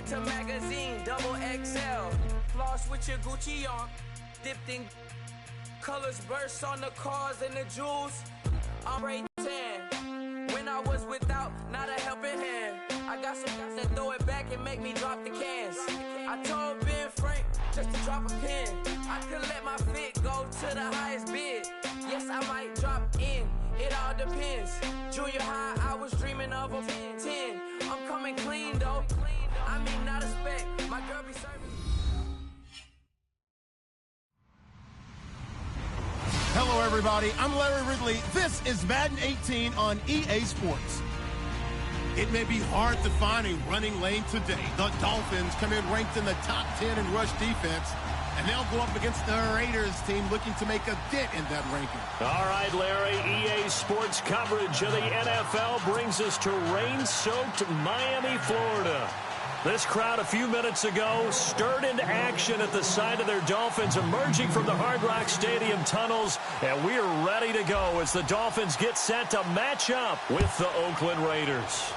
to magazine, double XL. Floss with your Gucci on, dipped in colors, bursts on the cars and the jewels. I'm Ray Tan. When I was without, not a helping hand. I got some guys that throw it back and make me drop the cans. I told Ben Frank just to drop a pin. I could let my fit go to the highest bid. Yes, I might drop in. It all depends. Junior high, I was dreaming of a 10. I'm coming clean though. I mean, not a spec. My girl be serving. Hello, everybody. I'm Larry Ridley. This is Madden 18 on EA Sports. It may be hard to find a running lane today. The Dolphins come in ranked in the top 10 in rush defense, and they'll go up against the Raiders team looking to make a dent in that ranking. All right, Larry, EA Sports coverage of the NFL brings us to rain-soaked Miami, Florida. This crowd a few minutes ago stirred into action at the side of their Dolphins emerging from the Hard Rock Stadium tunnels, and we are ready to go as the Dolphins get set to match up with the Oakland Raiders.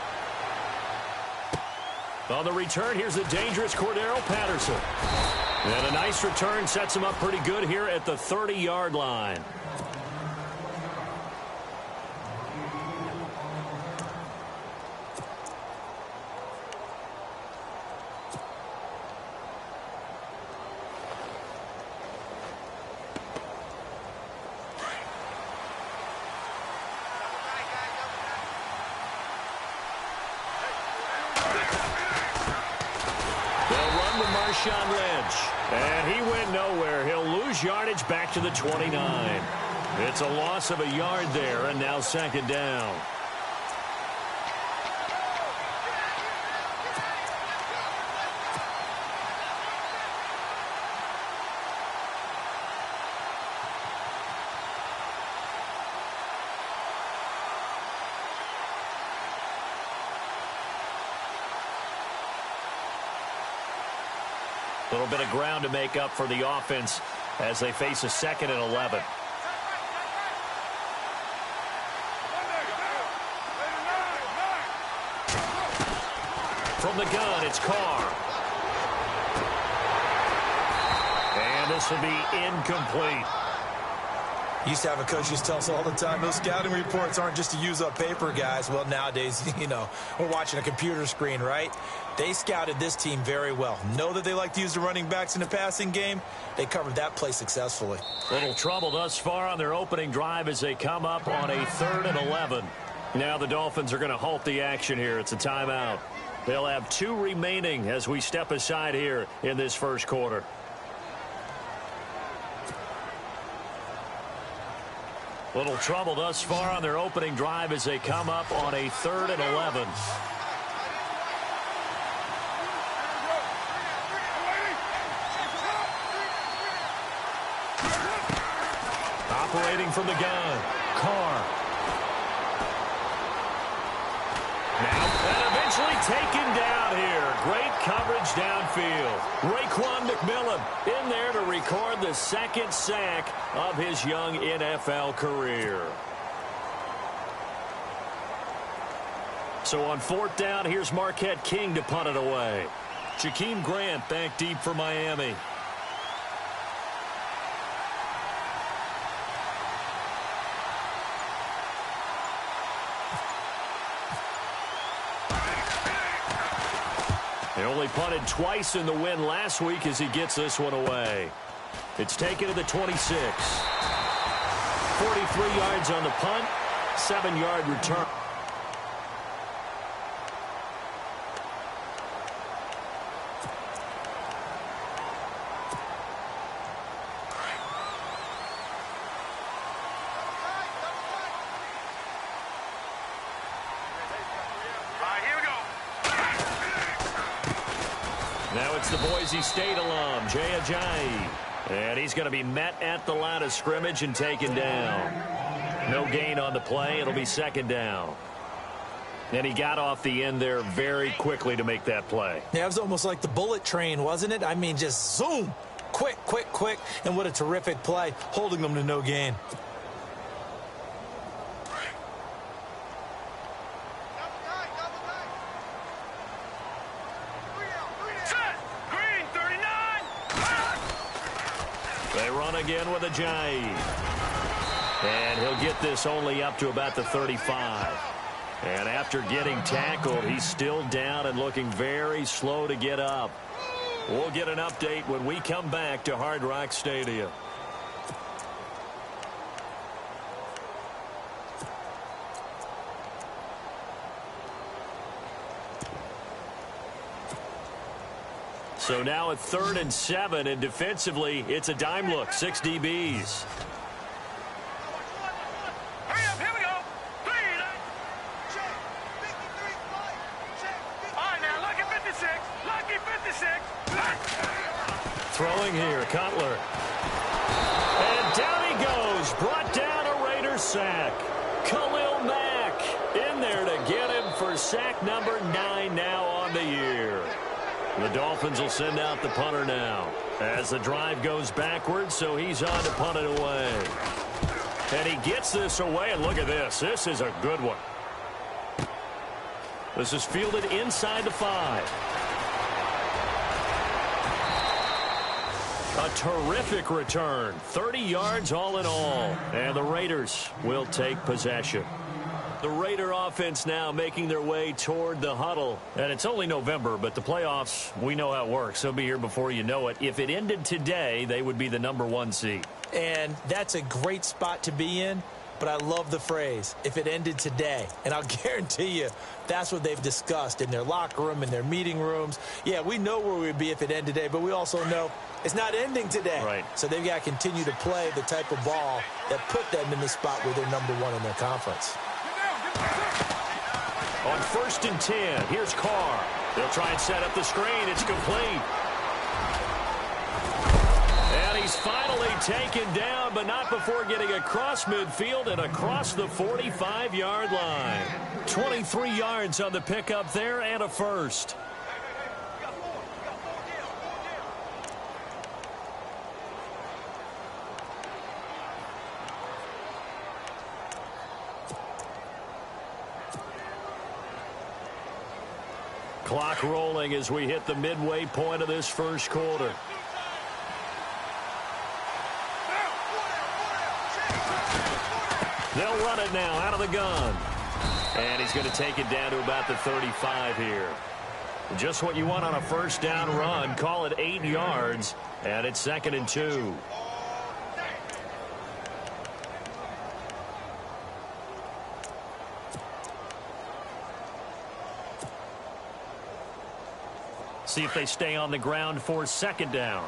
On the return, here's the dangerous Cordero Patterson. And a nice return sets him up pretty good here at the 30-yard line. And he went nowhere. He'll lose yardage back to the 29. It's a loss of a yard there, and now second down. A little bit of ground to make up for the offense as they face a 2nd and 11. From the gun, it's Carr. And this will be incomplete. Used to have a coach used to tell us all the time, those scouting reports aren't just to use up paper, guys. Well, nowadays, you know, we're watching a computer screen, right? They scouted this team very well. Know that they like to use the running backs in the passing game. They covered that play successfully. Little trouble thus far on their opening drive as they come up on a 3rd and 11. Now the Dolphins are going to halt the action here. It's a timeout. They'll have 2 remaining as we step aside here in this first quarter. Little trouble thus far on their opening drive as they come up on a 3rd and 11. Operating from the gun, Carr. Now, and eventually taken down here. Great coverage downfield. Raekwon McMillan in there to record the 2nd sack of his young NFL career. So on 4th down, here's Marquette King to punt it away. Jakeem Grant back deep for Miami. They only punted twice in the win last week as he gets this one away. It's taken to the 26. 43 yards on the punt, 7-yard return. Now it's the Boise State alum, Jay Ajayi. And he's going to be met at the line of scrimmage and taken down. No gain on the play. It'll be 2nd down. And he got off the end there very quickly to make that play. Yeah, it was almost like the bullet train, wasn't it? I mean, just zoom. Quick, quick, quick. And what a terrific play, holding them to no gain. They run again with a jive. And he'll get this only up to about the 35. And after getting tackled, he's still down and looking very slow to get up. We'll get an update when we come back to Hard Rock Stadium. So now at 3rd and 7, and defensively, it's a dime look, 6 DBs. Hurry up, here we go. All right, now, lucky 56. Lucky 56. Throwing here, Cutler. And down he goes. Brought down a Raiders sack. Khalil Mack in there to get him for sack number 9 now on the year. The Dolphins will send out the punter now as the drive goes backwards, so he's on to punt it away. And he gets this away, and look at this. This is a good one. This is fielded inside the 5. A terrific return. 30 yards all in all. And the Raiders will take possession. The Raider offense now making their way toward the huddle. And it's only November, but the playoffs, we know how it works. They'll be here before you know it. If it ended today, they would be the number 1 seed. And that's a great spot to be in, but I love the phrase, if it ended today. And I'll guarantee you, that's what they've discussed in their locker room, in their meeting rooms. Yeah, we know where we'd be if it ended today, but we also know it's not ending today. Right. So they've got to continue to play the type of ball that put them in the spot where they're number 1 in their conference. On 1st and 10, here's Carr. They'll try and set up the screen. It's complete. And he's finally taken down, but not before getting across midfield and across the 45-yard line. 23 yards on the pickup there and a first. Clock rolling as we hit the midway point of this first quarter. They'll run it now out of the gun. And he's going to take it down to about the 35 here. Just what you want on a first down run. Call it 8 yards. And it's 2nd and 2. See if they stay on the ground for 2nd down.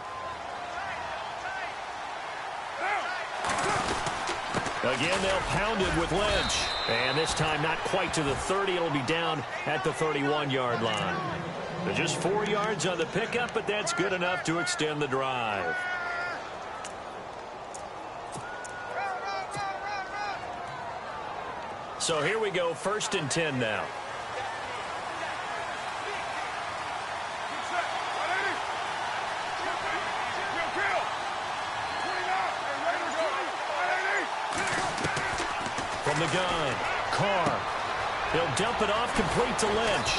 Again, they'll pound it with Lynch. And this time not quite to the 30. It'll be down at the 31-yard line. Just 4 yards on the pickup, but that's good enough to extend the drive. So here we go, 1st and 10 now. From the gun, Carr. He'll dump it off complete to Lynch.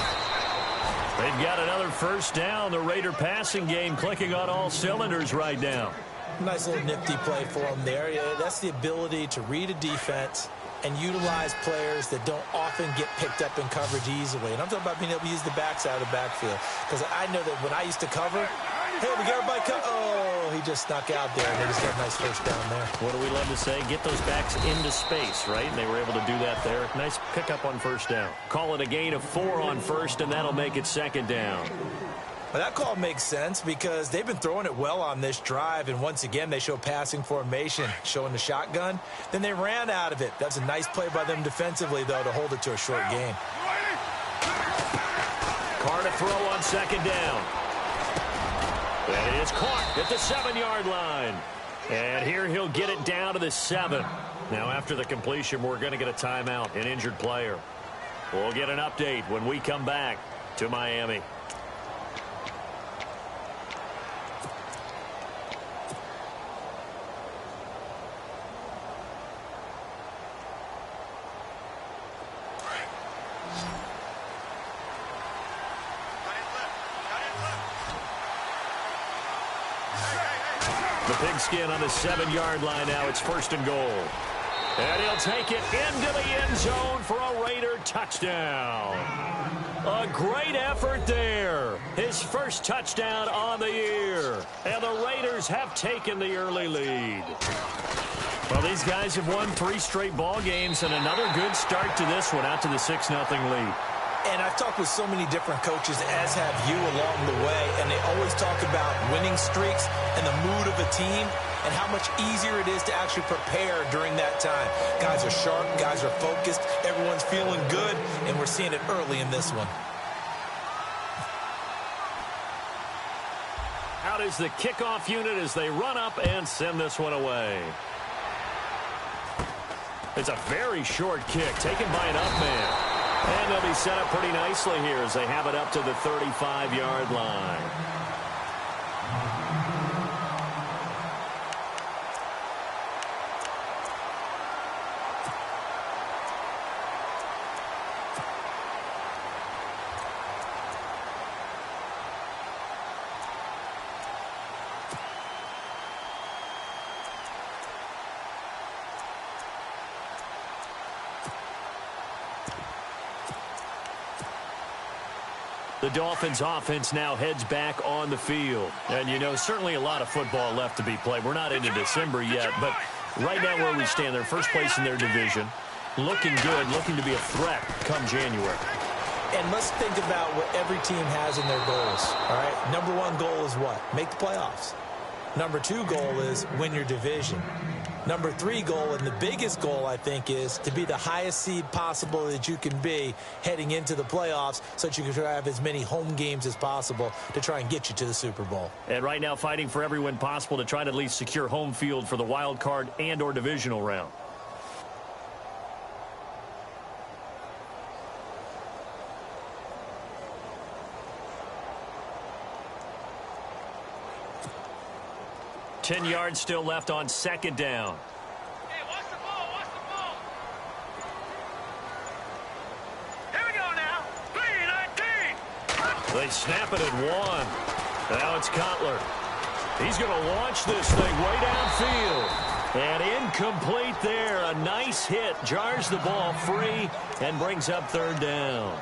They've got another first down. The Raider passing game clicking on all cylinders right now. Nice little nifty play for them there. Yeah, that's the ability to read a defense and utilize players that don't often get picked up in coverage easily. And I'm talking about being able to use the backside of the backfield. Because I know that when I used to cover, hey, we got everybody cover. Oh, he just snuck out there, and they just got a nice first down there. What do we love to say? Get those backs into space, right? And they were able to do that there. Nice pickup on first down. Call it a gain of 4 on first, and that'll make it 2nd down. Well, that call makes sense because they've been throwing it well on this drive, and once again, they show passing formation, showing the shotgun. Then they ran out of it. That was a nice play by them defensively, though, to hold it to a short gain. Carr to throw on 2nd down. That is caught at the 7-yard line. And here he'll get it down to the 7. Now, after the completion, we're going to get a timeout, an injured player. We'll get an update when we come back to Miami. the pigskin on the 7-yard line now. It's 1st and goal. And he'll take it into the end zone for a Raider touchdown. A great effort there. His first touchdown on the year. And the Raiders have taken the early lead. Well, these guys have won 3 straight ball games and another good start to this one, out to the 6-0 lead. And I've talked with so many different coaches, as have you, along the way, and they always talk about winning streaks and the mood of a team and how much easier it is to actually prepare during that time. Guys are sharp, guys are focused, everyone's feeling good, and we're seeing it early in this one. Out is the kickoff unit as they run up and send this one away. It's a very short kick taken by an up man. And they'll be set up pretty nicely here as they have it up to the 35-yard line. The Dolphins offense now heads back on the field. And, you know, certainly a lot of football left to be played. We're not into December yet, but right now where we stand, they're first place in their division. Looking good, looking to be a threat come January. And let's think about what every team has in their goals, all right? Number 1 goal is what? Make the playoffs. Number 2 goal is win your division. Number 3 goal, and the biggest goal, I think, is to be the highest seed possible that you can be heading into the playoffs so that you can have as many home games as possible to try and get you to the Super Bowl. And right now fighting for every win possible to try to at least secure home field for the wild card and or divisional round. Ten yards still left on 2nd down. Hey, watch the ball, watch the ball. Here we go now. 3-19. They snap it at 1. Now it's Cutler. He's going to launch this thing way downfield. And incomplete there. A nice hit. Jars the ball free and brings up 3rd down.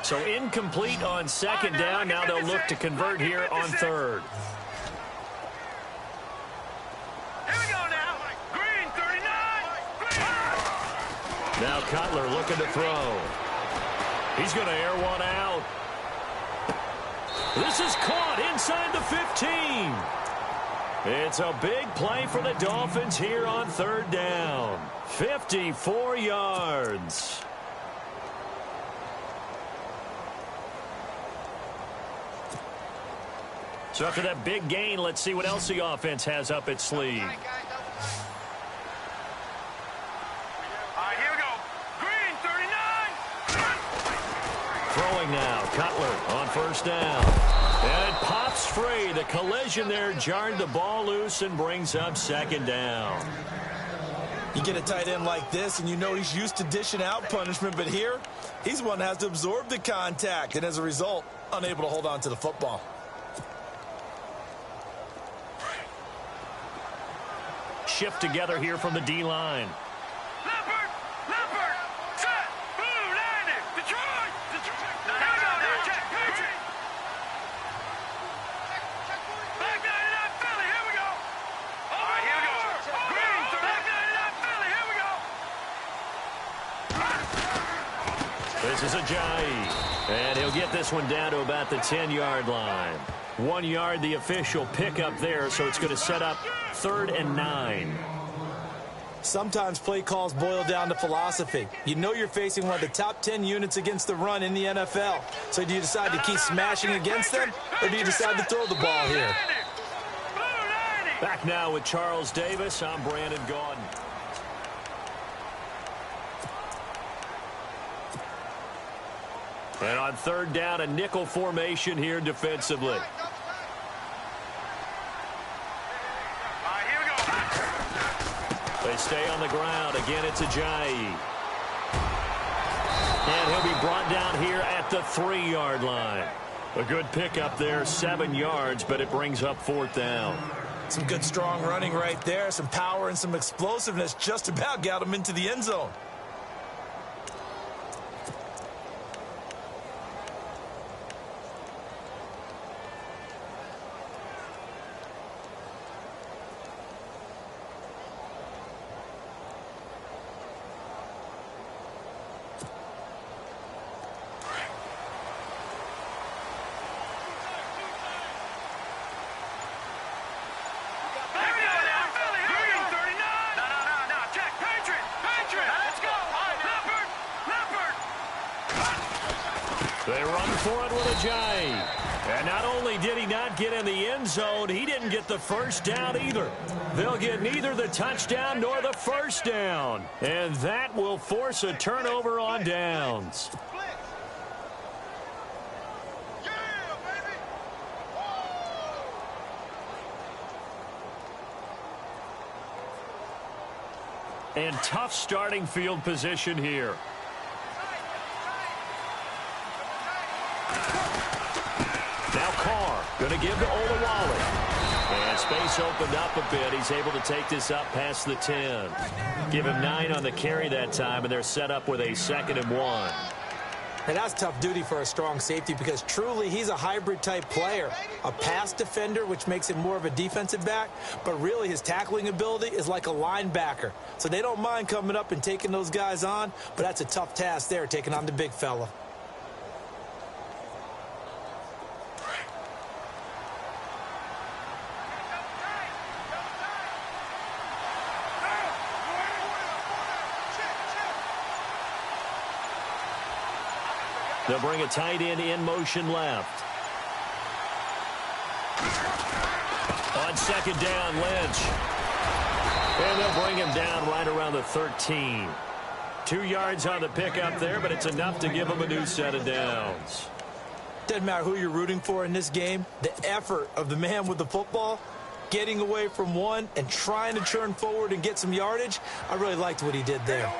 So incomplete on 2nd down. Now they'll look to convert here on 3rd. Here we go now. Green, 39. Green. Now Cutler looking to throw. He's going to air one out. This is caught inside the 15. It's a big play for the Dolphins here on 3rd down. 54 yards. So after that big gain, let's see what else the offense has up its sleeve. All right, here we go. Green, 39. Throwing now, Cutler on 1st down. And it pops free. The collision there jarred the ball loose and brings up 2nd down. You get a tight end like this, and you know he's used to dishing out punishment, but here, he's one that has to absorb the contact, and as a result, unable to hold on to the football. Shift together here from the D-line. Leopard, set, boom, landed, Detroit. Now, here we go now, check, Patriot. Back 99 Philly, here we go. All right, here we go. Green, back 99 Philly, here we go. This is Ajayi. And he'll get this one down to about the 10-yard line. 1 yard, the official pickup there, so it's going to set up 3rd and 9. Sometimes play calls boil down to philosophy. You know you're facing one of the top 10 units against the run in the NFL. So do you decide to keep smashing against them, or do you decide to throw the ball here? Back now with Charles Davis. I'm Brandon Gaudin. And on 3rd down, a nickel formation here defensively. They stay on the ground. Again, it's Ajayi. And he'll be brought down here at the 3-yard line. A good pickup there, 7 yards, but it brings up 4th down. Some good, strong running right there. Some power and some explosiveness just about got him into the end zone. They run for it with Ajayi. And not only did he not get in the end zone, he didn't get the first down either. They'll get neither the touchdown nor the first down. And that will force a turnover on downs. And tough starting field position here. Now Carr going to give to Olawale. And space opened up a bit. He's able to take this up past the 10. Give him 9 on the carry that time, and they're set up with a 2nd and 1. And that's tough duty for a strong safety because truly he's a hybrid-type player. A pass defender, which makes him more of a defensive back, but really his tackling ability is like a linebacker. So they don't mind coming up and taking those guys on, but that's a tough task there, taking on the big fella. They'll bring a tight end in motion left. On 2nd down, Lynch. And they'll bring him down right around the 13. 2 yards on the pickup there, but it's enough to give him a new set of downs. Doesn't matter who you're rooting for in this game. The effort of the man with the football, getting away from one and trying to turn forward and get some yardage, I really liked what he did there.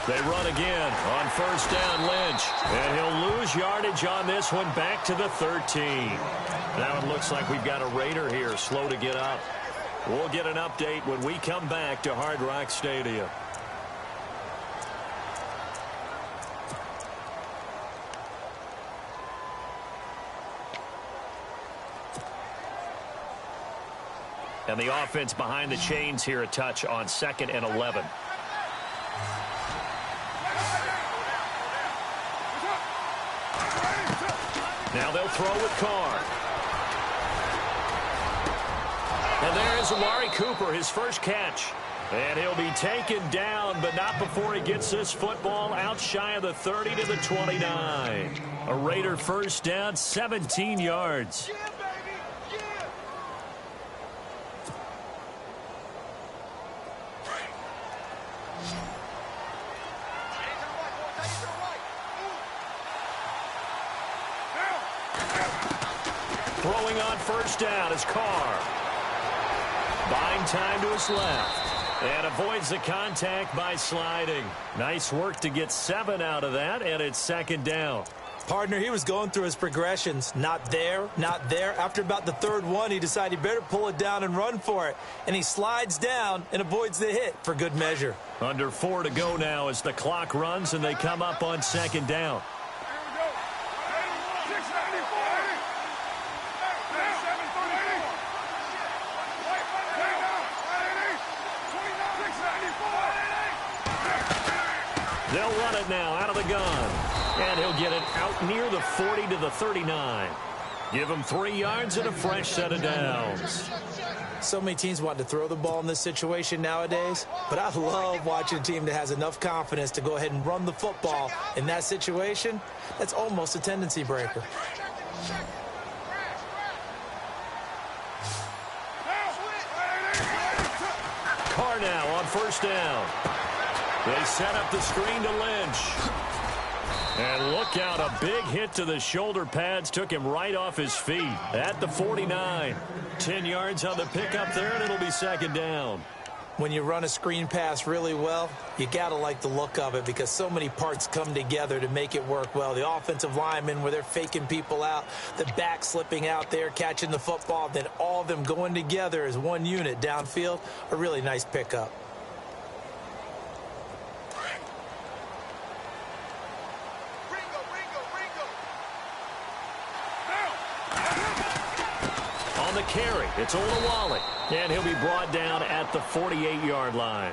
They run again on 1st down, Lynch. And he'll lose yardage on this one back to the 13. Now it looks like we've got a Raider here slow to get up. We'll get an update when we come back to Hard Rock Stadium. And the offense behind the chains here a touch on 2nd and 11. Now they'll throw with Carr. And there's Amari Cooper, his first catch. And he'll be taken down, but not before he gets this football out shy of the 30 to the 29. A Raider first down, 17 yards. Throwing on 1st down is Carr. Buying time to his left. And avoids the contact by sliding. Nice work to get 7 out of that, and it's 2nd down. Partner, he was going through his progressions. Not there, not there. After about the 3rd one, he decided he better pull it down and run for it. And he slides down and avoids the hit for good measure. Under 4 to go now as the clock runs and they come up on 2nd down. They'll run it now out of the gun. And he'll get it out near the 40 to the 39. Give him 3 yards and a fresh set of downs. So many teams want to throw the ball in this situation nowadays, but I love watching a team that has enough confidence to go ahead and run the football in that situation. That's almost a tendency breaker. Carr now on 1st down. They set up the screen to Lynch. And look out, a big hit to the shoulder pads took him right off his feet at the 49. 10 yards on the pickup there, and it'll be second down. When you run a screen pass really well, you got to like the look of it because so many parts come together to make it work well. The offensive linemen, where they're faking people out, the back slipping out there, catching the football, then all of them going together as one unit downfield, a really nice pickup. On the carry, it's Olawale, and he'll be brought down at the 48-yard line.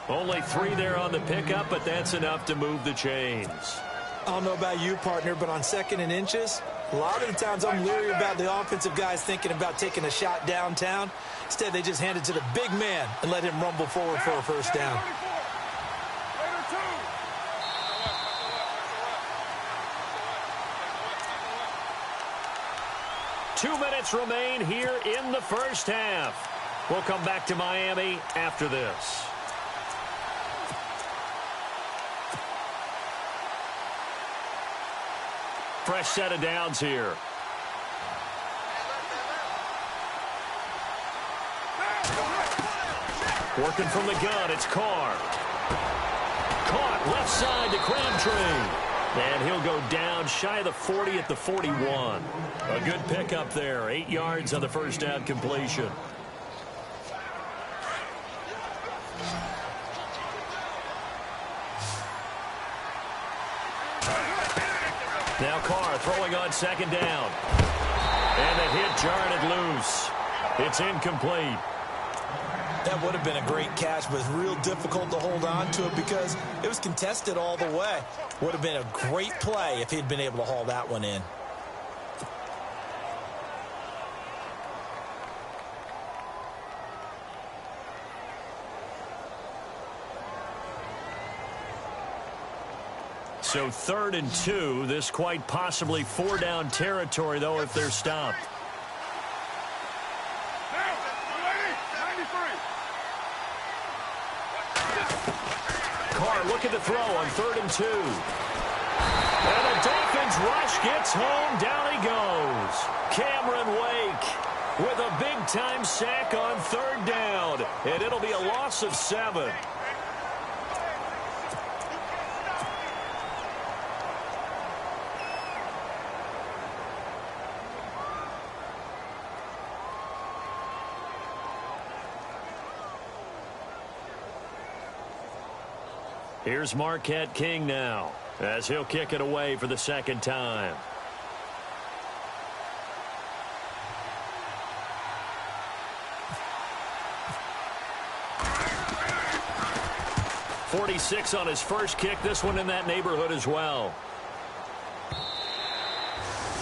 Only 3 there on the pickup, but that's enough to move the chains. I don't know about you, partner, but on 2nd and inches, a lot of the times I'm leery about the offensive guys thinking about taking a shot downtown. Instead, they just hand it to the big man and let him rumble forward for a first down. 2 minutes remain here in the first half. We'll come back to Miami after this. Fresh set of downs here. Working from the gun, it's Carr. Caught left side to Crabtree. And he'll go down shy of the 40 at the 41. A good pickup there. 8 yards on the first down completion. Now Carr throwing on second down. And the hit jarred it loose. It's incomplete. That would have been a great catch, but it's real difficult to hold on to it because it was contested all the way. Would have been a great play if he'd been able to haul that one in. So 3rd and 2. This quite possibly 4-down territory, though, if they're stopped. Carr looking to throw on 3rd and 2. And the Dolphins rush gets home. Down he goes. Cameron Wake with a big-time sack on 3rd down. And it'll be a loss of 7. Here's Marquette King now, as he'll kick it away for the second time. .46 on his first kick. This one in that neighborhood as well.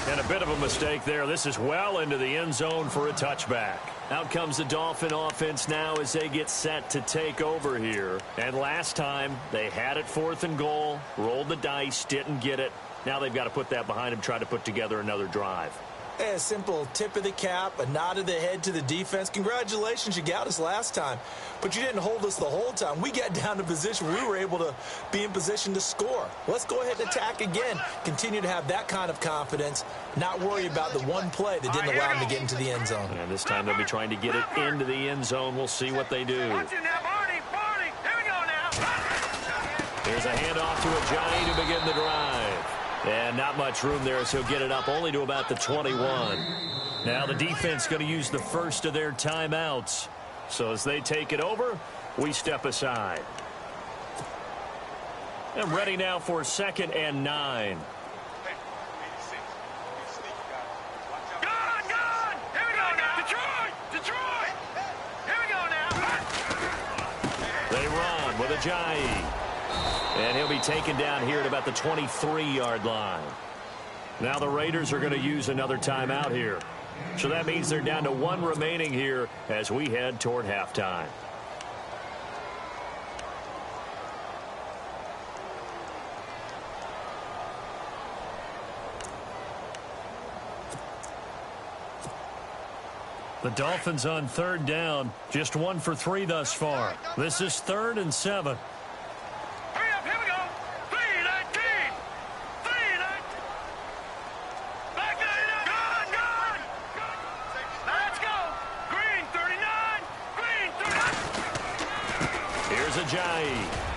And a bit of a mistake there. This is well into the end zone for a touchback. Out comes the Dolphin offense now as they get set to take over here. And last time, they had it 4th and goal, rolled the dice, didn't get it. Now they've got to put that behind them, try to put together another drive. A simple tip of the cap, a nod of the head to the defense. Congratulations, you got us last time. But you didn't hold us the whole time. We got down to position where we were able to be in position to score. Let's go ahead and attack again. Continue to have that kind of confidence, not worry about the one play that didn't allow them to get into the end zone. And this time they'll be trying to get it into the end zone. We'll see what they do. Here's a handoff to Ajayi to begin the drive. And not much room there as he'll get it up only to about the 21. Now the defense going to use the first of their timeouts. So as they take it over, we step aside. And ready now for 2nd and 9. Here we go now. Detroit! Here we go now. They run with Ajayi. And he'll be taken down here at about the 23-yard line. Now the Raiders are going to use another timeout here. So that means they're down to 1 remaining here as we head toward halftime. The Dolphins on 3rd down, just 1 for 3 thus far. This is 3rd and 7. Ajayi.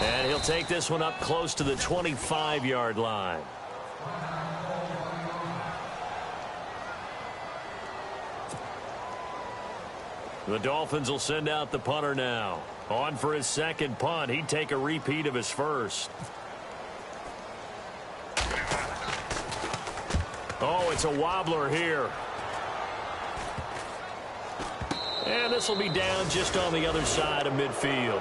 And he'll take this one up close to the 25-yard line. The Dolphins will send out the punter now. On for his second punt. He'd take a repeat of his first. Oh, it's a wobbler here. And this will be down just on the other side of midfield.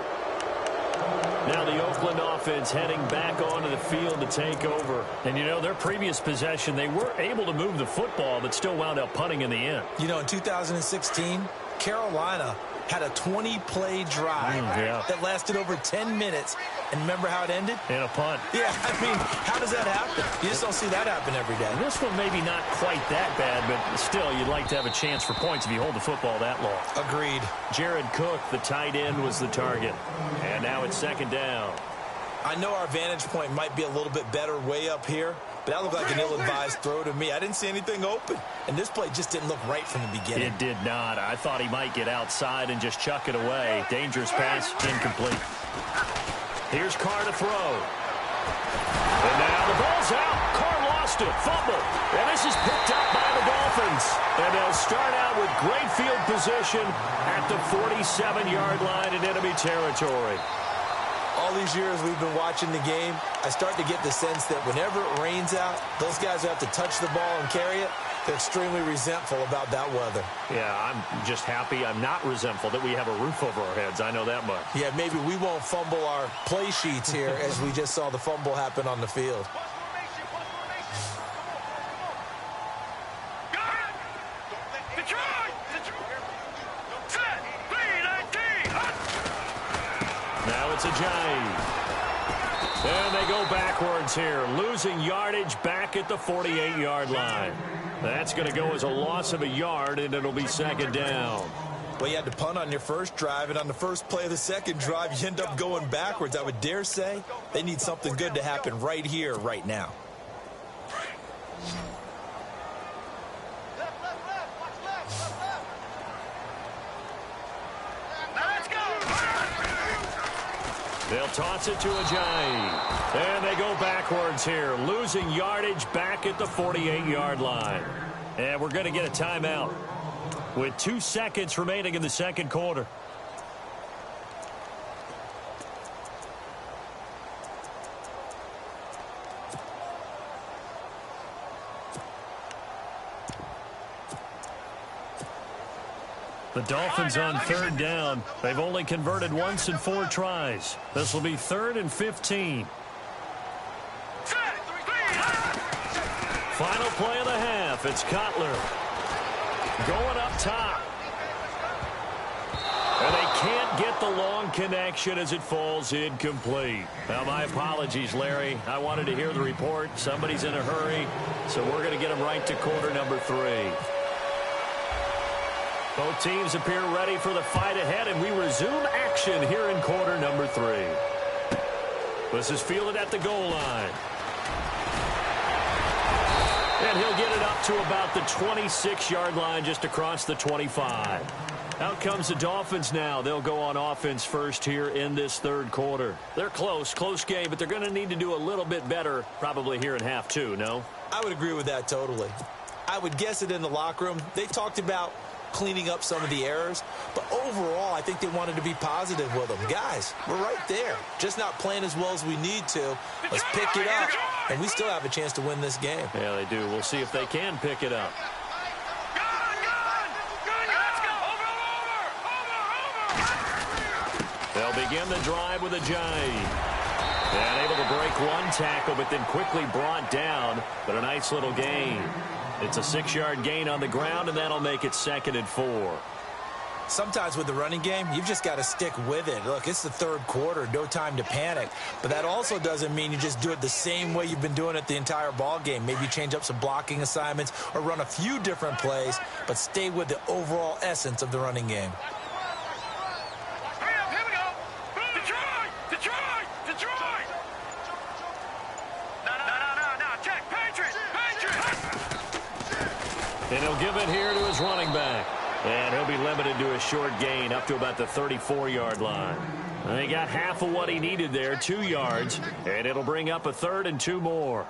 Now the Oakland offense heading back onto the field to take over. And, you know, their previous possession, they were able to move the football, but still wound up punting in the end. You know, in 2016, Carolina had a 20-play drive that lasted over 10 minutes. And remember how it ended? In a punt. Yeah, I mean, how does that happen? You just don't see that happen every day. This one maybe not quite that bad, but still, you'd like to have a chance for points if you hold the football that long. Agreed. Jared Cook, the tight end, was the target. And now it's second down. I know our vantage point might be a little bit better way up here, but that looked like an ill-advised throw to me. I didn't see anything open, and this play just didn't look right from the beginning. It did not. I thought he might get outside and just chuck it away. Dangerous pass, incomplete. Here's Carr to throw. And now the ball's out. Carr lost it. Fumble. And this is picked up by the Dolphins. And they'll start out with great field position at the 47-yard line in enemy territory. All these years we've been watching the game, I start to get the sense that whenever it rains out, those guys who have to touch the ball and carry it, they're extremely resentful about that weather. Yeah, I'm just happy I'm not resentful that we have a roof over our heads. I know that much. Yeah, maybe we won't fumble our play sheets here as we just saw the fumble happen on the field. Now it's Ajayi. And they go backwards here, losing yardage back at the 48-yard line. That's going to go as a loss of a yard, and it'll be second down. Well, you had to punt on your first drive, and on the first play of the second drive, you end up going backwards. I would dare say they need something good to happen right here, right now. They'll toss it to Ajayi. And they go backwards here, losing yardage back at the 48-yard line. And we're going to get a timeout with 2 seconds remaining in the second quarter. The Dolphins on third down. They've only converted once in 4 tries. This will be 3rd and 15. Final play of the half. It's Cutler going up top. And they can't get the long connection as it falls incomplete. Now, my apologies, Larry. I wanted to hear the report. Somebody's in a hurry, so we're going to get them right to quarter number 3. Both teams appear ready for the fight ahead, and we resume action here in quarter number 3. This is fielded at the goal line. And he'll get it up to about the 26-yard line, just across the 25. Out comes the Dolphins now. They'll go on offense first here in this third quarter. They're close game, but they're going to need to do a little bit better probably here in half 2, no? I would agree with that totally. I would guess it in the locker room. They talked about cleaning up some of the errors, but overall I think they wanted to be positive with them. Guys, we're right there, just not playing as well as we need to. Let's pick it up, and we still have a chance to win this game. Yeah, they do. We'll see if they can pick it up. They'll begin the drive with Ajayi. And able to break one tackle, but then quickly brought down, but a nice little gain. It's a 6-yard gain on the ground, and that'll make it 2nd and 4. Sometimes with the running game, you've just got to stick with it. Look, it's the third quarter, no time to panic. But that also doesn't mean you just do it the same way you've been doing it the entire ball game. Maybe change up some blocking assignments or run a few different plays, but stay with the overall essence of the running game. And he'll give it here to his running back. And he'll be limited to a short gain up to about the 34-yard line. And he got half of what he needed there, 2 yards, and it'll bring up a 3rd and 2 more.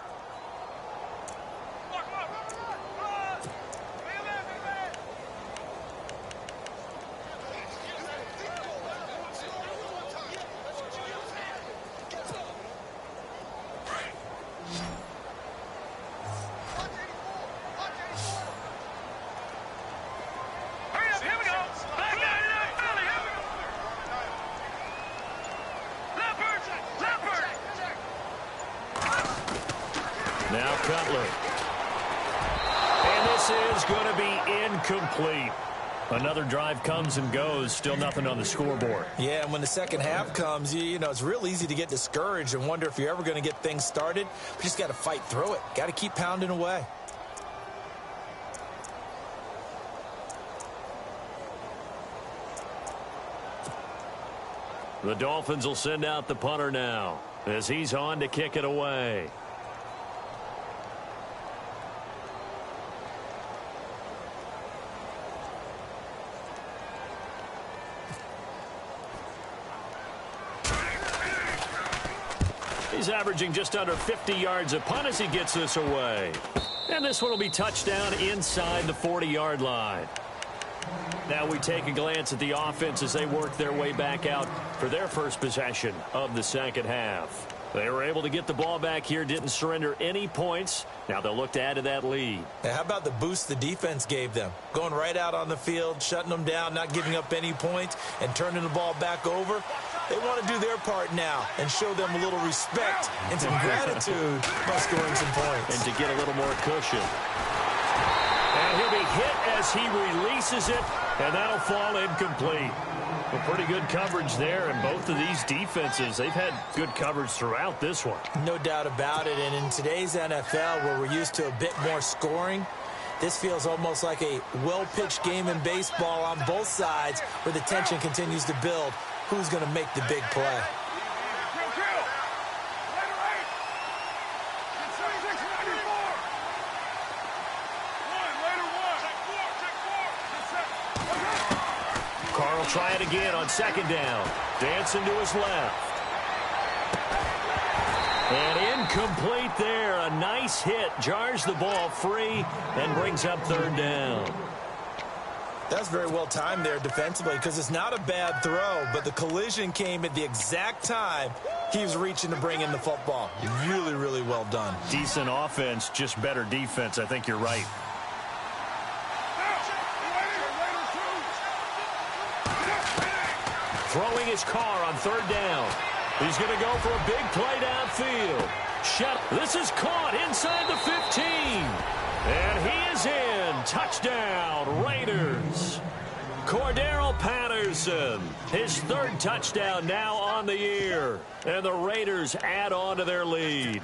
Now Cutler. And this is going to be incomplete. Another drive comes and goes. Still nothing on the scoreboard. Yeah, and when the second half comes, you know, it's real easy to get discouraged and wonder if you're ever going to get things started. But you just got to fight through it. Got to keep pounding away. The Dolphins will send out the punter now as he's on to kick it away. He's averaging just under 50 yards a punt as he gets this away. And this one will be touchdown inside the 40-yard line. Now we take a glance at the offense as they work their way back out for their first possession of the second half. They were able to get the ball back here, didn't surrender any points. Now they'll look to add to that lead. Now, how about the boost the defense gave them? Going right out on the field, shutting them down, not giving up any points, and turning the ball back over. They want to do their part now and show them a little respect and some gratitude by scoring some points. And to get a little more cushion. And he'll be hit as he releases it, and that'll fall incomplete. Well, pretty good coverage there, and both of these defenses, they've had good coverage throughout this one. No doubt about it, and in today's NFL, where we're used to a bit more scoring, this feels almost like a well-pitched game in baseball on both sides where the tension continues to build. Who's going to make the big play? Carr will try it again on second down. Dancing to his left. And incomplete there. A nice hit. Jars the ball free and brings up third down. That's very well timed there defensively because it's not a bad throw, but the collision came at the exact time he was reaching to bring in the football. Really, really well done. Decent offense, just better defense. I think you're right. Throwing his Carr on third down. He's going to go for a big play downfield. This is caught inside the 15. And he is in. Touchdown, Raiders. Cordero Patterson, his third touchdown now on the year. And the Raiders add on to their lead.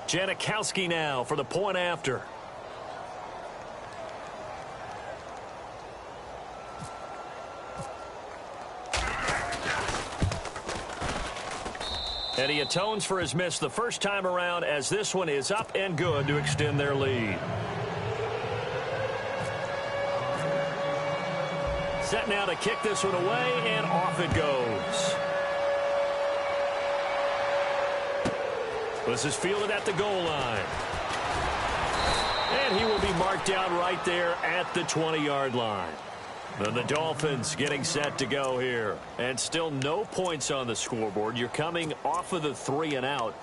Janikowski now for the point after. And he atones for his miss the first time around as this one is up and good to extend their lead. Set now to kick this one away, and off it goes. This is fielded at the goal line. And he will be marked down right there at the 20-yard line. And the Dolphins getting set to go here. And still no points on the scoreboard. You're coming off of the 3 and out.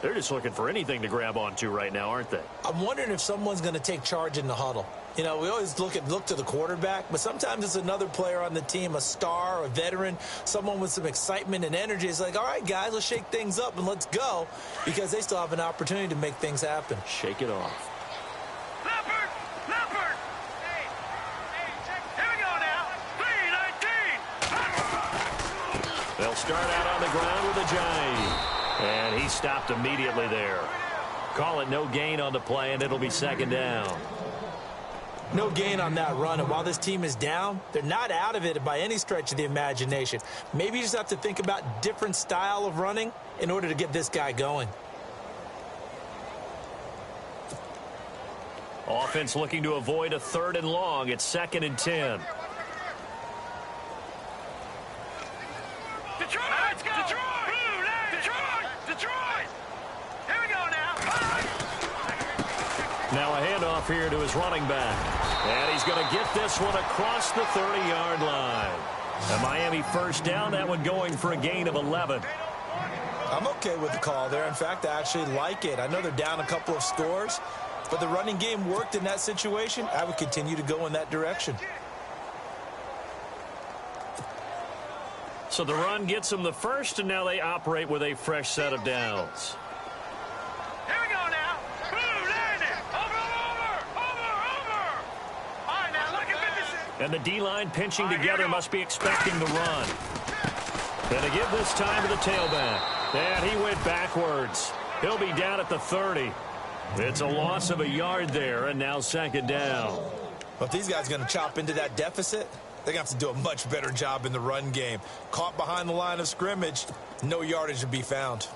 They're just looking for anything to grab onto right now, aren't they? I'm wondering if someone's going to take charge in the huddle. You know, we always look to the quarterback, but sometimes it's another player on the team, a star, a veteran, someone with some excitement and energy. It's like, all right, guys, let's shake things up and let's go, because they still have an opportunity to make things happen. Shake it off. Leopard! Leopard! Hey, here we go now. 3-19. They'll start out on the ground with a Ajayi. And he stopped immediately there. Call it no gain on the play, and it'll be second down. No gain on that run, and while this team is down, they're not out of it by any stretch of the imagination. Maybe you just have to think about different style of running in order to get this guy going. Offense looking to avoid a 3rd and long. It's 2nd and 10. Detroit! Let's go! Detroit! Detroit! Detroit! Here we go now. Now a handoff here to his running back. And he's going to get this one across the 30-yard line. A Miami first down, that one going for a gain of 11. I'm okay with the call there. In fact, I actually like it. I know they're down a couple of scores, but the running game worked in that situation. I would continue to go in that direction. So the run gets them the first, and now they operate with a fresh set of downs. Here we go now. Blue, landing. Over. All right, now look at this. And the D-line pinching together must be expecting the run. And to give this time to the tailback. And he went backwards. He'll be down at the 30. It's a loss of a yard there, and now second down. Well, if these guys are going to chop into that deficit, they're going to have to do a much better job in the run game. Caught behind the line of scrimmage, no yardage to be found.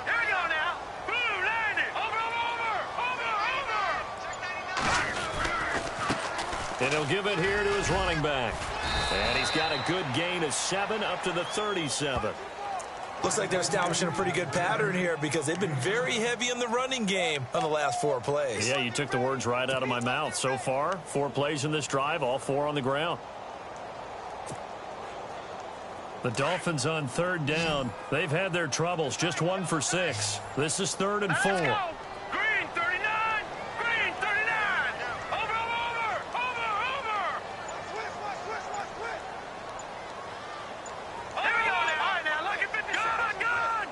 Here we go now. Blue, landing. Over. And he'll give it here to his running back. And he's got a good gain of 7 up to the 37. Looks like they're establishing a pretty good pattern here because they've been very heavy in the running game on the last 4 plays. Yeah, you took the words right out of my mouth. So far, 4 plays in this drive, all 4 on the ground. The Dolphins on 3rd down. They've had their troubles, just 1 for 6. This is 3rd and 4. Let's go. Green 39. Green 39. Over. Here we go now. All right, now look at 56. Gun.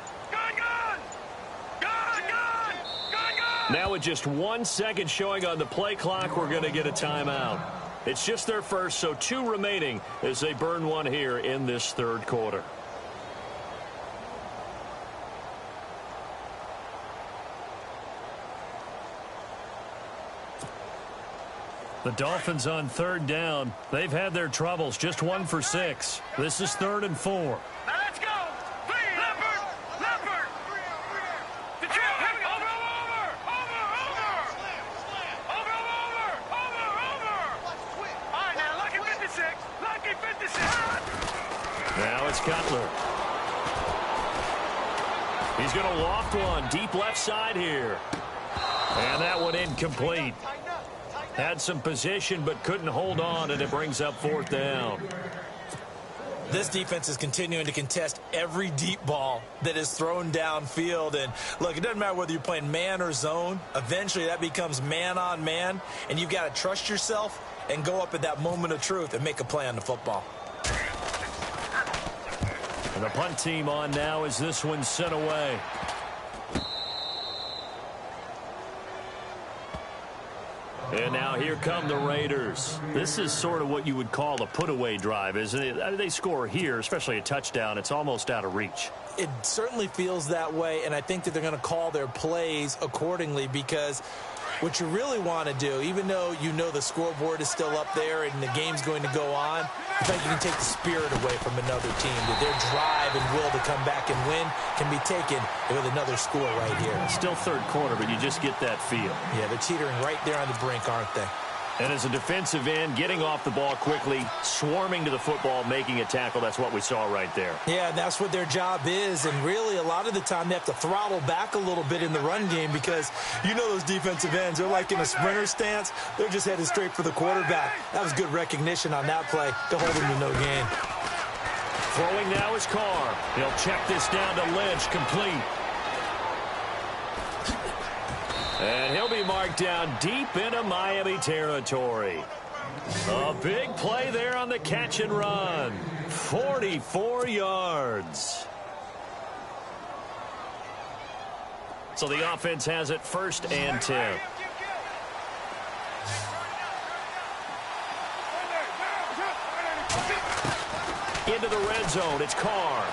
Now with just 1 second showing on the play clock, we're going to get a timeout. It's just their first, so 2 remaining as they burn 1 here in this 3rd quarter. The Dolphins on 3rd down. They've had their troubles, just 1 for 6. This is 3rd and 4. Now let's go. Green. Leopard. Detroit. Over. All right, now lucky 56. Lucky 56. Now it's Cutler. He's going to loft one deep left side here. And that one incomplete. Had some position but couldn't hold on, and it brings up 4th down. This defense is continuing to contest every deep ball that is thrown downfield. And look, it doesn't matter whether you're playing man or zone. Eventually that becomes man on man, and you've got to trust yourself and go up at that moment of truth and make a play on the football. And the punt team on now as this one's sent away. And now here come the Raiders. This is sort of what you would call a put-away drive, isn't it? I mean, they score here, especially a touchdown. It's almost out of reach. It certainly feels that way, and I think that they're going to call their plays accordingly because what you really want to do, even though you know the scoreboard is still up there and the game's going to go on, I think you can take the spirit away from another team. That their drive and will to come back and win can be taken with another score right here. Still 3rd quarter, but you just get that feel. Yeah, they're teetering right there on the brink, aren't they? And as a defensive end, getting off the ball quickly, swarming to the football, making a tackle, that's what we saw right there. Yeah, that's what their job is, and really a lot of the time they have to throttle back a little bit in the run game because you know those defensive ends, they're like in a sprinter stance. They're just headed straight for the quarterback. That was good recognition on that play to hold him to no gain. Throwing now is Carr. He'll check this down to Lynch, complete. And he'll be marked down deep into Miami territory. A big play there on the catch and run. 44 yards. So the offense has it 1st and 10. into the red zone. It's Carr.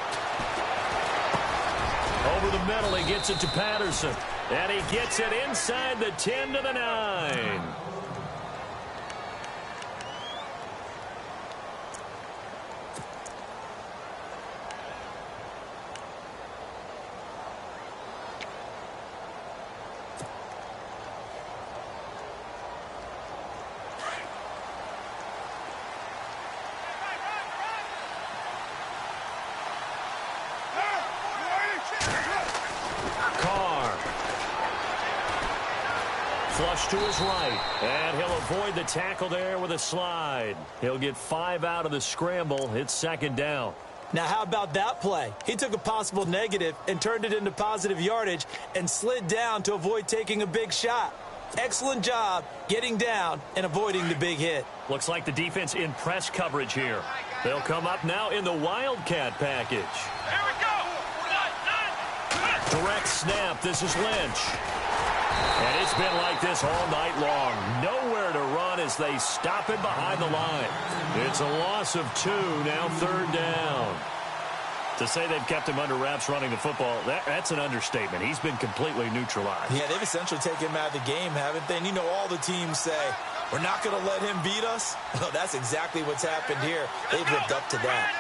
Over the middle, he gets it to Patterson. And he gets it inside the 10 to the 9. Flush to his right, and he'll avoid the tackle there with a slide. He'll get 5 out of the scramble. It's second down. Now, how about that play? He took a possible negative and turned it into positive yardage and slid down to avoid taking a big shot. Excellent job getting down and avoiding the big hit. Looks like the defense in press coverage here. They'll come up now in the Wildcat package. Here we go. Direct snap. This is Lynch. And it's been like this all night long. Nowhere to run as they stop him behind the line. It's a loss of 2, now third down. To say they've kept him under wraps running the football, that's an understatement. He's been completely neutralized. Yeah, they've essentially taken him out of the game, haven't they? And you know all the teams say, we're not going to let him beat us. Well, that's exactly what's happened here. They've lived up to that.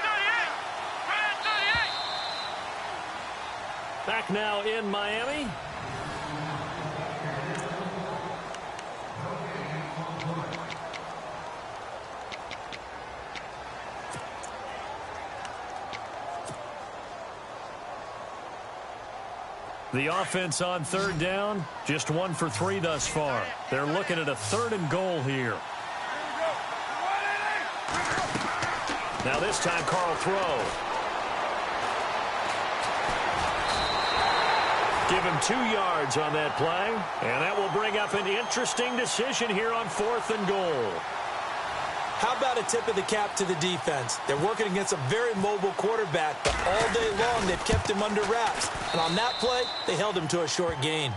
Back now in Miami. The offense on third down, just 1 for 3 thus far. They're looking at a 3rd and goal here. Now this time, Carl throw. Give him 2 yards on that play, and that will bring up an interesting decision here on 4th and goal. How about a tip of the cap to the defense? They're working against a very mobile quarterback, but all day long they've kept him under wraps. And on that play, they held him to a short gain.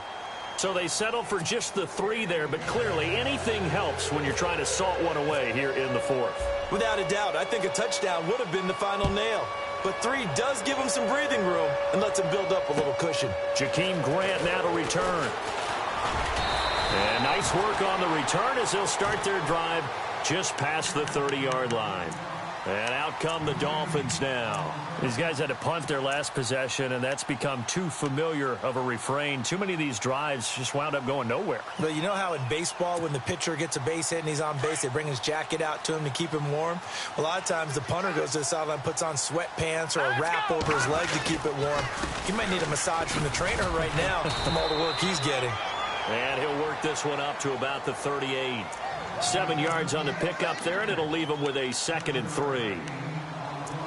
So they settle for just the 3 there, but clearly anything helps when you're trying to salt one away here in the 4th. Without a doubt, I think a touchdown would have been the final nail. But 3 does give him some breathing room and lets him build up a little cushion. Jakeem Grant now to return. And nice work on the return as they'll start their drive just past the 30-yard line. And out come the Dolphins now. These guys had to punt their last possession, and that's become too familiar of a refrain. Too many of these drives just wound up going nowhere. But you know how in baseball, when the pitcher gets a base hit and he's on base, they bring his jacket out to him to keep him warm? A lot of times the punter goes to the sideline, puts on sweatpants or a wrap over his leg to keep it warm. He might need a massage from the trainer right now from all the work he's getting. And he'll work this one up to about the 38. 7 yards on the pickup there, and it'll leave him with a 2nd and 3.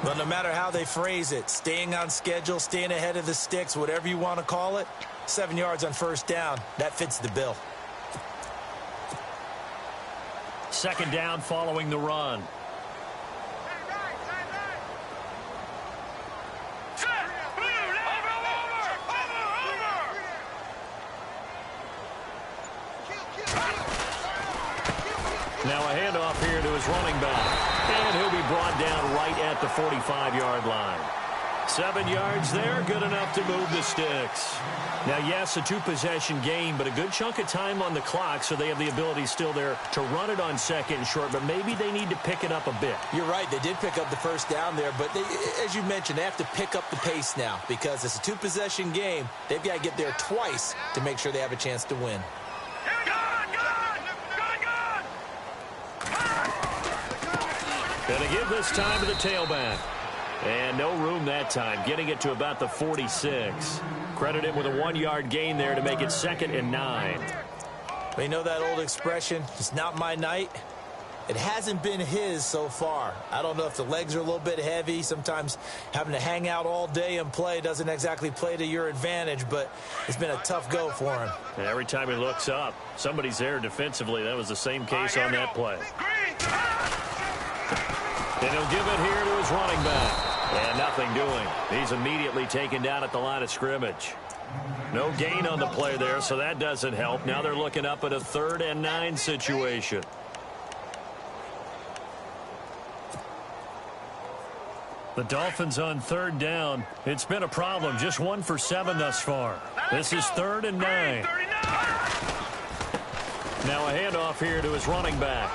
Well, no matter how they phrase it, staying on schedule, staying ahead of the sticks, whatever you want to call it, 7 yards on first down, that fits the bill. 2nd down following the run. Now a handoff here to his running back. And he'll be brought down right at the 45-yard line. 7 yards there, good enough to move the sticks. Now, yes, a 2-possession game, but a good chunk of time on the clock, so they have the ability still there to run it on 2nd and short, but maybe they need to pick it up a bit. You're right. They did pick up the first down there, but they, as you mentioned, they have to pick up the pace now because it's a 2-possession game. They've got to get there twice to make sure they have a chance to win. Gonna give this time to the tailback. And no room that time, getting it to about the 46. Credit him with a 1-yard gain there to make it 2nd and 9. But you know that old expression, it's not my night? It hasn't been his so far. I don't know if the legs are a little bit heavy. Sometimes having to hang out all day and play doesn't exactly play to your advantage, but it's been a tough go for him. And every time he looks up, somebody's there defensively. That was the same case on that play. And he'll give it here to his running back. And nothing doing. He's immediately taken down at the line of scrimmage. No gain on the play there, so that doesn't help. Now they're looking up at a 3rd and 9 situation. The Dolphins on third down. It's been a problem. Just 1 for 7 thus far. This is 3rd and 9. Now a handoff here to his running back.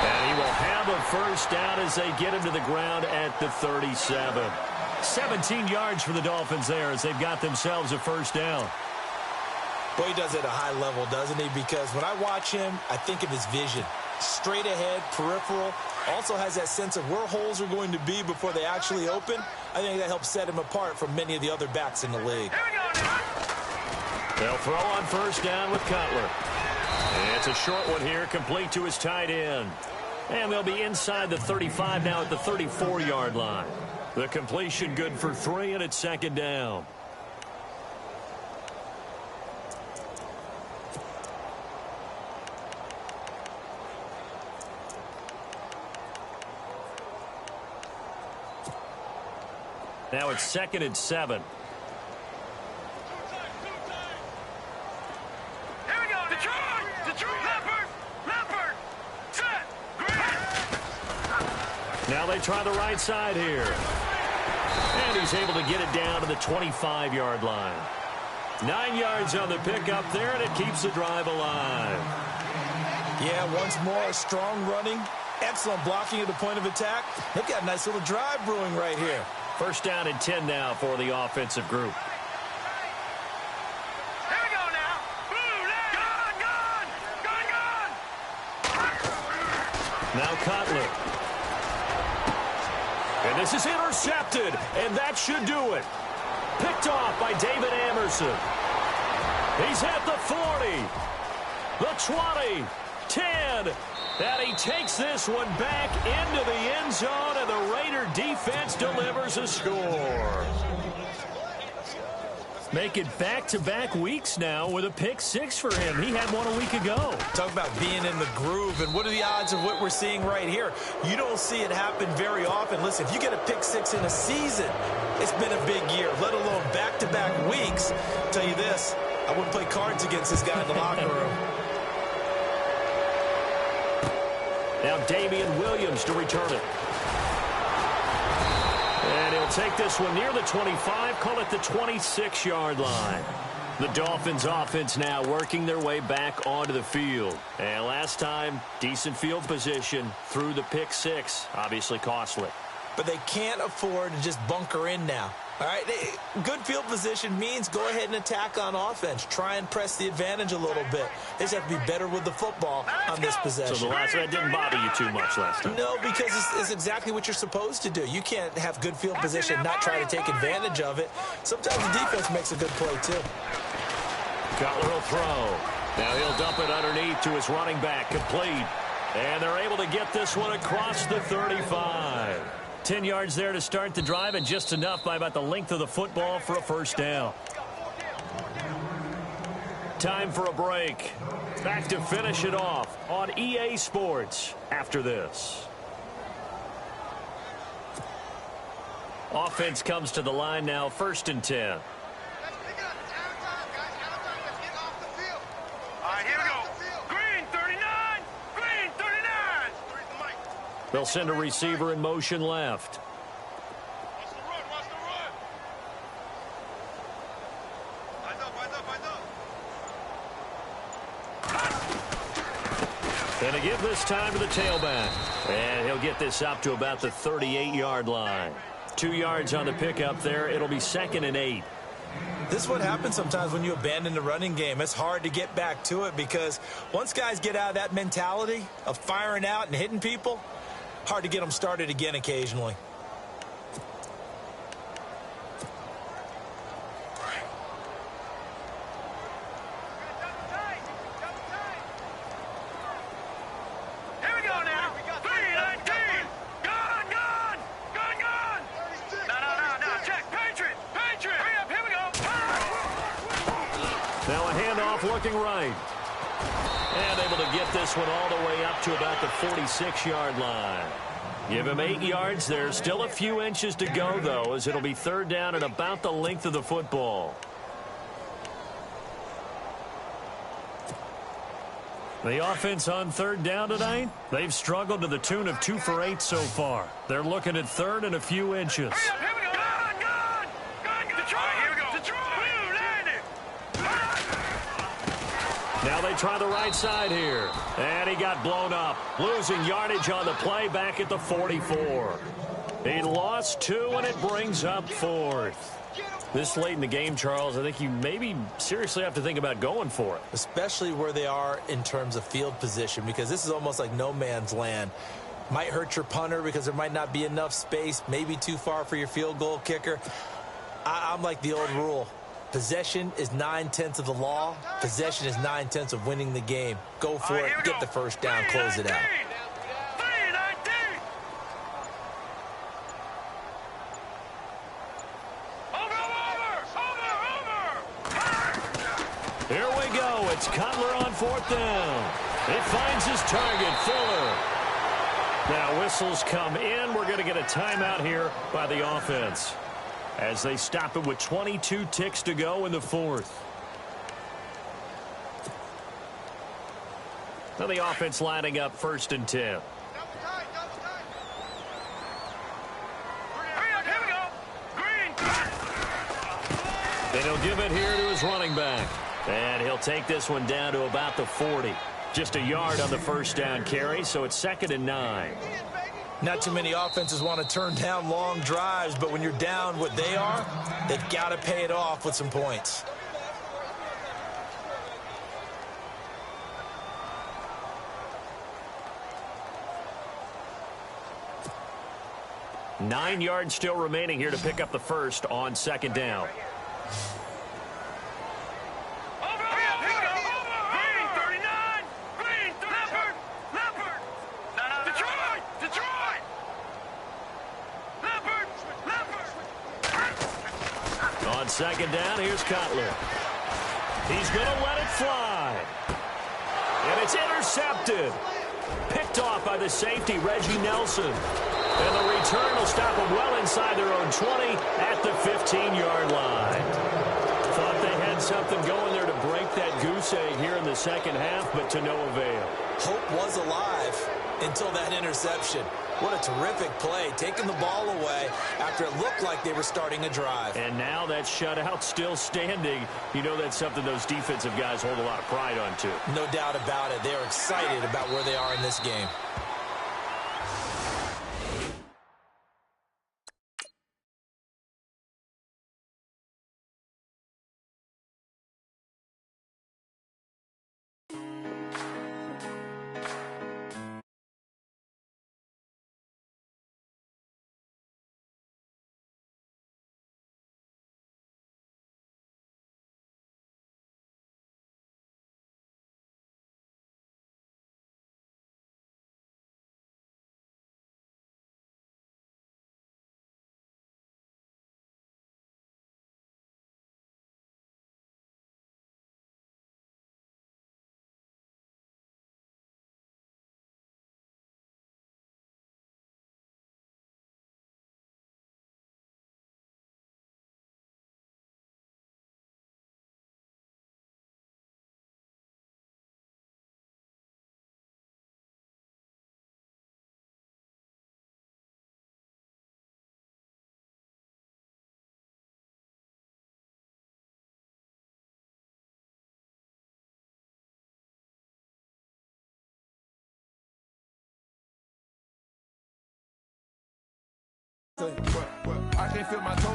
And he will have a first down as they get him to the ground at the 37. 17 yards for the Dolphins there as they've got themselves a first down. Boy, he does it at a high level, doesn't he? Because when I watch him, I think of his vision. Straight ahead, peripheral. Also has that sense of where holes are going to be before they actually open. I think that helps set him apart from many of the other backs in the league. They'll throw on first down with Cutler. And it's a short one here, complete to his tight end. And they'll be inside the 35 now at the 34-yard line. The completion good for 3, and it's 2nd down. Now it's 2nd and 7. Here we go, Detroit! Leopard! Set! Green! Now they try the right side here. And he's able to get it down to the 25-yard line. 9 yards on the pickup there, and it keeps the drive alive. Yeah, once more, strong running, excellent blocking at the point of attack. They've got a nice little drive brewing right here. First down and 10 now for the offensive group. Here we go now. Gun! Now Cutler. And this is intercepted, and that should do it. Picked off by David Amerson. He's at the 40, the 20, 10, and he takes this one back into the end zone, and the Raider defense delivers a score. Make it back-to-back weeks now with a pick 6 for him. He had one a week ago. Talk about being in the groove, and what are the odds of what we're seeing right here? You don't see it happen very often. Listen, if you get a pick 6 in a season, it's been a big year, let alone back-to-back weeks. I'll tell you this, I wouldn't play cards against this guy in the locker room. Now Damian Williams to return it. And he'll take this one near the 25, call it the 26-yard line. The Dolphins offense now working their way back onto the field. And last time, decent field position through the pick 6, obviously costly. But they can't afford to just bunker in now. All right, good field position means go ahead and attack on offense. Try and press the advantage a little bit. They just have to be better with the football on this possession. So the last one didn't bother you too much last time? No, because it's exactly what you're supposed to do. You can't have good field position, not try to take advantage of it. Sometimes the defense makes a good play, too. Cutler will throw. Now he'll dump it underneath to his running back, complete. And they're able to get this one across the 35. 10 yards there to start the drive, and just enough by about the length of the football for a first down. Time for a break. Back to finish it off on EA Sports after this. Offense comes to the line now, 1st and 10. All right, here we go. Green, 39! Green, 39! They'll send a receiver in motion left. Watch the run, watch the run! Eyes up. And to give this time to the tailback. And he'll get this up to about the 38-yard line. 2 yards on the pickup there. It'll be 2nd and 8. This is what happens sometimes when you abandon the running game. It's hard to get back to it because once guys get out of that mentality of firing out and hitting people, hard to get them started again occasionally. Here we go now. 319. Gun. No. Check. Patriot. Hurry up. Here we go. Now a handoff looking right. And able to get this one all the way up to about the 46-yard line. Give him 8 yards. There's still a few inches to go, though, as it'll be 3rd down and about the length of the football. The offense on third down tonight, they've struggled to the tune of 2 for 8 so far. They're looking at third and a few inches. Hurry up, here we go. Good. Detroit, here we go. Detroit. Land it. Now they try the right side here. And he got blown up. Losing yardage on the play back at the 44. He lost 2, and it brings up 4th. This late in the game, Charles, I think you maybe seriously have to think about going for it. Especially where they are in terms of field position, because this is almost like no man's land. Might hurt your punter because there might not be enough space, maybe too far for your field goal kicker. I'm like the old rule. Possession is 9/10 of the law. Possession is 9/10 of winning the game. Go for it, get the first down, close it out. Here we go. It's Cutler on 4th down. It finds his target, Fuller. Now whistles come in. We're going to get a timeout here by the offense as they stop it with 22 ticks to go in the 4th. Now the offense lining up 1st and 10. And he'll give it here to his running back. And he'll take this one down to about the 40. Just a yard on the first down carry, so it's 2nd and 9. Not too many offenses want to turn down long drives, but when you're down what they are, they've got to pay it off with some points. Nine yards still remaining here to pick up the first on 2nd down. On 2nd down, here's Cutler. He's going to let it fly. And it's intercepted. Picked off by the safety, Reggie Nelson. And the return will stop them well inside their own 20 at the 15-yard line. Thought they had something going there to break that goose egg here in the second half, but to no avail. Hope was alive until that interception. What a terrific play, taking the ball away after it looked like they were starting a drive. And now that shutout still standing. You know that's something those defensive guys hold a lot of pride on, too. No doubt about it. They are excited about where they are in this game. I can't feel my toes.